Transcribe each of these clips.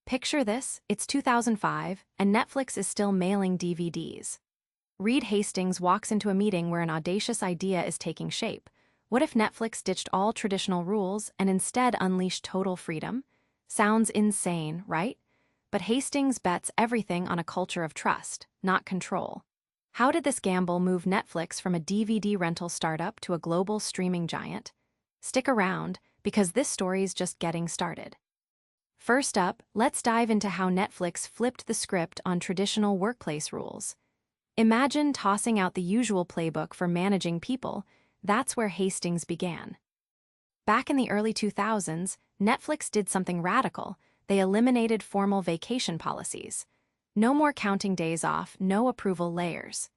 Picture this, it's 2005, and Netflix is still mailing DVDs. Reed Hastings walks into a meeting where an audacious idea is taking shape. What if Netflix ditched all traditional rules and instead unleashed total freedom? Sounds insane, right? But Hastings bets everything on a culture of trust, not control. How did this gamble move Netflix from a DVD rental startup to a global streaming giant? Stick around, because this story's just getting started. First up, let's dive into how Netflix flipped the script on traditional workplace rules. Imagine tossing out the usual playbook for managing people. That's where Hastings began. Back in the early 2000s, Netflix did something radical. They eliminated formal vacation policies. No more counting days off, no approval layers.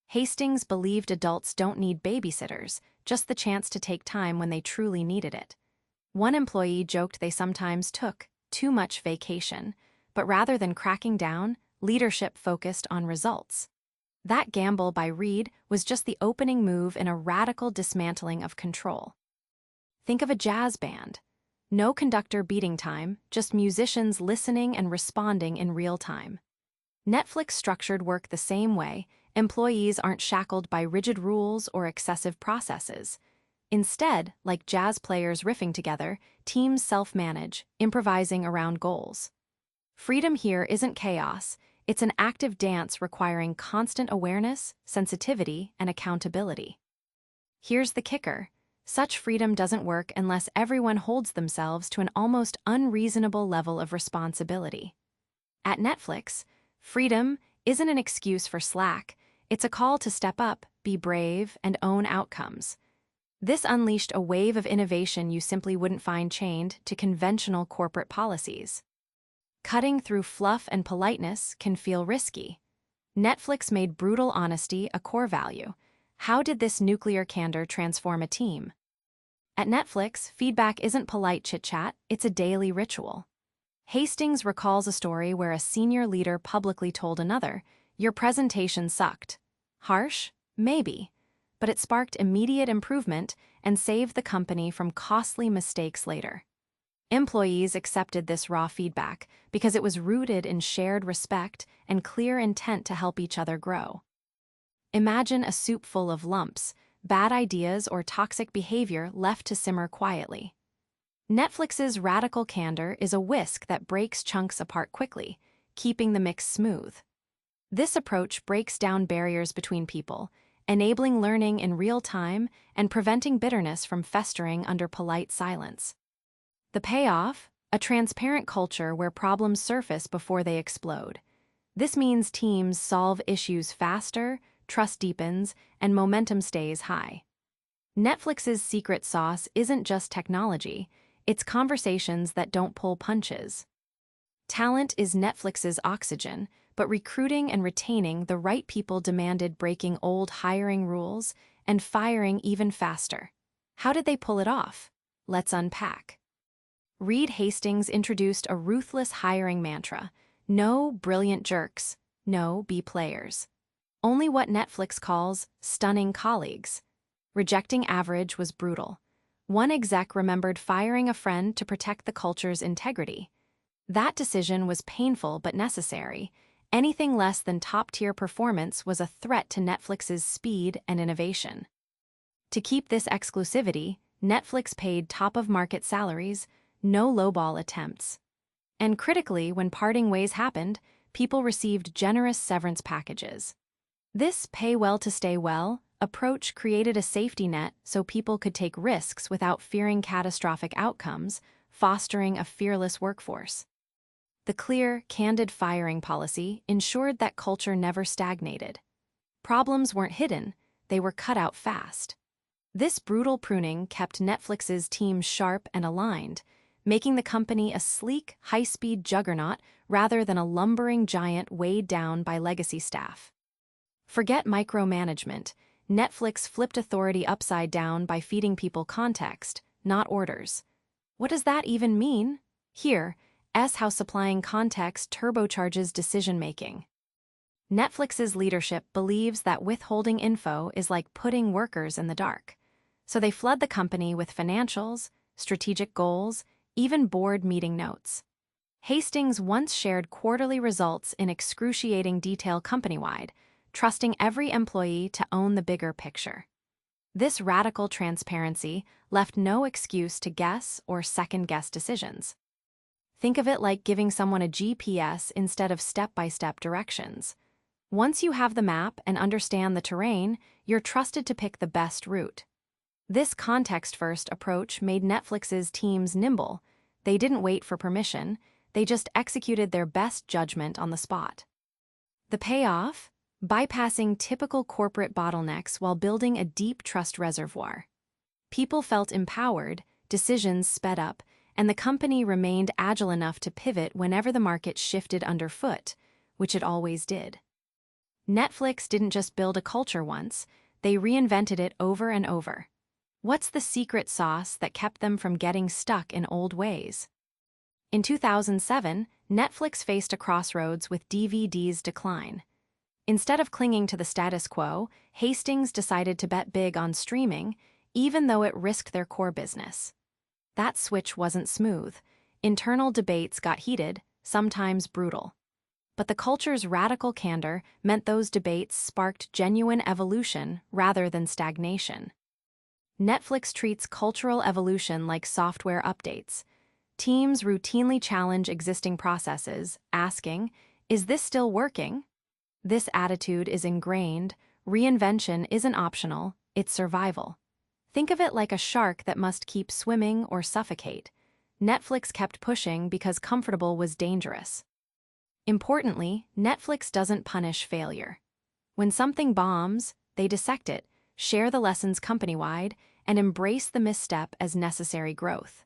Hastings believed adults don't need babysitters, just the chance to take time when they truly needed it. One employee joked they sometimes took too much vacation, but rather than cracking down, leadership focused on results. That gamble by Reed was just the opening move in a radical dismantling of control. Think of a jazz band. No conductor beating time, just musicians listening and responding in real time. Netflix structured work the same way. Employees aren't shackled by rigid rules or excessive processes. Instead, like jazz players riffing together, teams self-manage, improvising around goals. Freedom here isn't chaos. It's an active dance requiring constant awareness, sensitivity, and accountability. Here's the kicker. Such freedom doesn't work unless everyone holds themselves to an almost unreasonable level of responsibility. At Netflix, freedom isn't an excuse for slack. It's a call to step up, be brave, and own outcomes. This unleashed a wave of innovation you simply wouldn't find chained to conventional corporate policies. Cutting through fluff and politeness can feel risky. Netflix made brutal honesty a core value. How did this nuclear candor transform a team? At Netflix, feedback isn't polite chit-chat, it's a daily ritual. Hastings recalls a story where a senior leader publicly told another, "Your presentation sucked." Harsh? Maybe. But it sparked immediate improvement and saved the company from costly mistakes later. Employees accepted this raw feedback because it was rooted in shared respect and clear intent to help each other grow. Imagine a soup full of lumps, bad ideas or toxic behavior left to simmer quietly. Netflix's radical candor is a whisk that breaks chunks apart quickly, keeping the mix smooth. This approach breaks down barriers between people, enabling learning in real time and preventing bitterness from festering under polite silence. The payoff? A transparent culture where problems surface before they explode. This means teams solve issues faster, trust deepens, and momentum stays high. Netflix's secret sauce isn't just technology, it's conversations that don't pull punches. Talent is Netflix's oxygen, but recruiting and retaining the right people demanded breaking old hiring rules and firing even faster. How did they pull it off? Let's unpack. Reed Hastings introduced a ruthless hiring mantra. No brilliant jerks, no B players. Only what Netflix calls stunning colleagues. Rejecting average was brutal. One exec remembered firing a friend to protect the culture's integrity. That decision was painful but necessary. Anything less than top-tier performance was a threat to Netflix's speed and innovation. To keep this exclusivity, Netflix paid top-of-market salaries, no lowball attempts. And critically, when parting ways happened, people received generous severance packages. This pay well to stay well approach created a safety net so people could take risks without fearing catastrophic outcomes, fostering a fearless workforce. The clear, candid firing policy ensured that culture never stagnated. Problems weren't hidden, they were cut out fast. This brutal pruning kept Netflix's team sharp and aligned, making the company a sleek, high-speed juggernaut rather than a lumbering giant weighed down by legacy staff. Forget micromanagement. Netflix flipped authority upside down by feeding people context, not orders. What does that even mean? Here's how supplying context turbocharges decision-making. Netflix's leadership believes that withholding info is like putting workers in the dark. So they flood the company with financials, strategic goals, even board meeting notes. Hastings once shared quarterly results in excruciating detail company-wide, trusting every employee to own the bigger picture. This radical transparency left no excuse to guess or second-guess decisions. Think of it like giving someone a GPS instead of step-by-step directions. Once you have the map and understand the terrain, you're trusted to pick the best route. This context-first approach made Netflix's teams nimble. They didn't wait for permission, they just executed their best judgment on the spot. The payoff? Bypassing typical corporate bottlenecks while building a deep trust reservoir. People felt empowered, decisions sped up, and the company remained agile enough to pivot whenever the market shifted underfoot, which it always did. Netflix didn't just build a culture once, they reinvented it over and over. What's the secret sauce that kept them from getting stuck in old ways? In 2007, Netflix faced a crossroads with DVD's decline. Instead of clinging to the status quo, Hastings decided to bet big on streaming, even though it risked their core business. That switch wasn't smooth. Internal debates got heated, sometimes brutal. But the culture's radical candor meant those debates sparked genuine evolution rather than stagnation. Netflix treats cultural evolution like software updates. Teams routinely challenge existing processes, asking, "Is this still working?" This attitude is ingrained. Reinvention isn't optional, it's survival. Think of it like a shark that must keep swimming or suffocate. Netflix kept pushing because comfortable was dangerous. Importantly, Netflix doesn't punish failure. When something bombs, they dissect it, share the lessons company-wide, and embrace the misstep as necessary growth.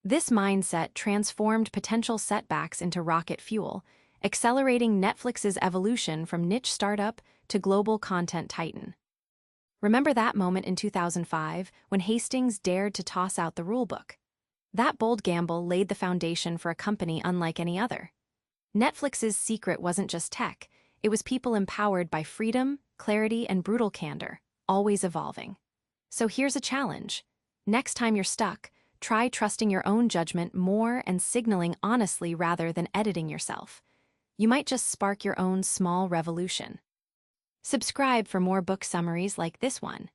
This mindset transformed potential setbacks into rocket fuel, accelerating Netflix's evolution from niche startup to global content titan. Remember that moment in 2005 when Hastings dared to toss out the rulebook? That bold gamble laid the foundation for a company unlike any other. Netflix's secret wasn't just tech, it was people empowered by freedom, clarity, and brutal candor, always evolving. So here's a challenge. Next time you're stuck, try trusting your own judgment more and signaling honestly rather than editing yourself. You might just spark your own small revolution. Subscribe for more book summaries like this one.